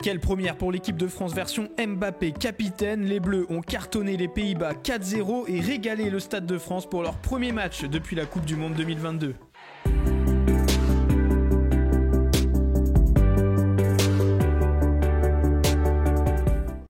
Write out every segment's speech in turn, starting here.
Quelle première pour l'équipe de France version Mbappé capitaine. Les Bleus ont cartonné les Pays-Bas 4-0 et régalé le Stade de France pour leur premier match depuis la Coupe du Monde 2022.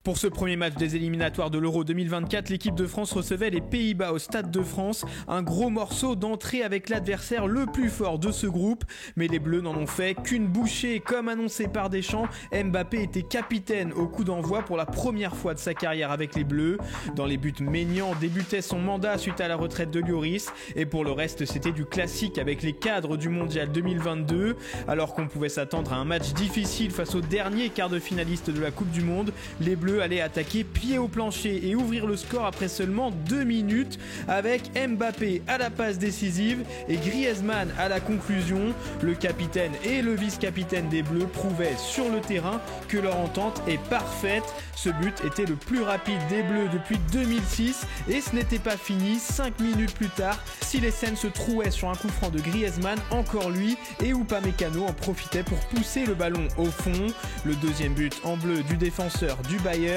Pour ce premier match des éliminatoires de l'Euro 2024, l'équipe de France recevait les Pays-Bas au Stade de France. Un gros morceau d'entrée avec l'adversaire le plus fort de ce groupe. Mais les Bleus n'en ont fait qu'une bouchée. Comme annoncé par Deschamps, Mbappé était capitaine au coup d'envoi pour la première fois de sa carrière avec les Bleus. Dans les buts, Maignan débutait son mandat suite à la retraite de Lloris. Et pour le reste, c'était du classique avec les cadres du Mondial 2022. Alors qu'on pouvait s'attendre à un match difficile face au dernier quart de finaliste de la Coupe du Monde, les Bleus allaient attaquer pied au plancher et ouvrir le score après seulement 2 minutes avec Mbappé à la passe décisive et Griezmann à la conclusion. Le capitaine et le vice-capitaine des Bleus prouvaient sur le terrain que leur entente est parfaite. Ce but était le plus rapide des Bleus depuis 2006 et ce n'était pas fini 5 minutes plus tard. Silesen se trouait sur un coup franc de Griezmann, encore lui, et Upamecano en profitait pour pousser le ballon au fond. Le deuxième but en bleu du défenseur du Bayern.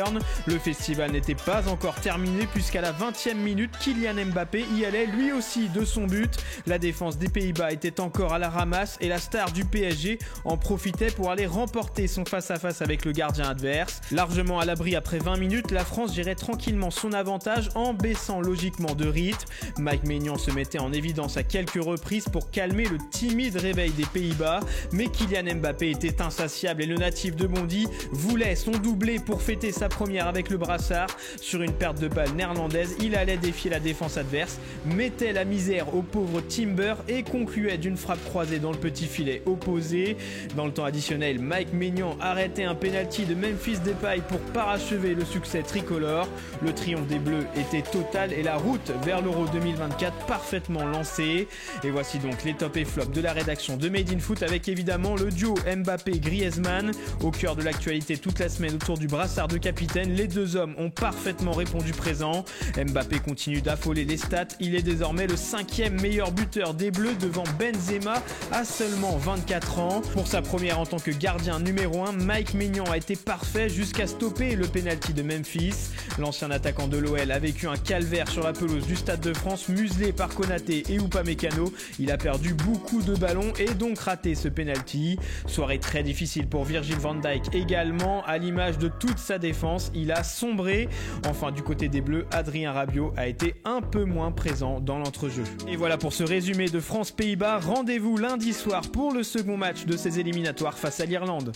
Le festival n'était pas encore terminé puisqu'à la 20e minute, Kylian Mbappé y allait lui aussi de son but. La défense des Pays-Bas était encore à la ramasse et la star du PSG en profitait pour aller remporter son face-à-face avec le gardien adverse. Largement à l'abri après 20 minutes, la France gérait tranquillement son avantage en baissant logiquement de rythme. Mike Maignan se mettait en évidence à quelques reprises pour calmer le timide réveil des Pays-Bas, mais Kylian Mbappé était insatiable et le natif de Bondy voulait son doublé pour fêter sa première avec le brassard. Sur une perte de balle néerlandaise, il allait défier la défense adverse, mettait la misère au pauvre Timber et concluait d'une frappe croisée dans le petit filet opposé. Dans le temps additionnel, Mike Maignan arrêtait un penalty de Memphis Depay pour parachever le succès tricolore. Le triomphe des Bleus était total et la route vers l'Euro 2024 parfaitement lancée. Et voici donc les tops et flops de la rédaction de Made in Foot avec évidemment le duo Mbappé-Griezmann. Au cœur de l'actualité toute la semaine autour du brassard de capitaine, les deux hommes ont parfaitement répondu présent. Mbappé continue d'affoler les stats, il est désormais le 5e meilleur buteur des Bleus devant Benzema à seulement 24 ans. Pour sa première en tant que gardien numéro 1, Mike Maignan a été parfait jusqu'à stopper le penalty de Memphis. L'ancien attaquant de l'OL a vécu un calvaire sur la pelouse du Stade de France, muselé par Konaté et Upamecano. Il a perdu beaucoup de ballons et donc raté ce penalty. Soirée très difficile pour Virgil van Dijk également, à l'image de toute sa défense, il a sombré. Enfin, du côté des Bleus, Adrien Rabiot a été un peu moins présent dans l'entrejeu. Et voilà pour ce résumé de France-Pays-Bas. Rendez-vous lundi soir pour le second match de ces éliminatoires face à l'Irlande.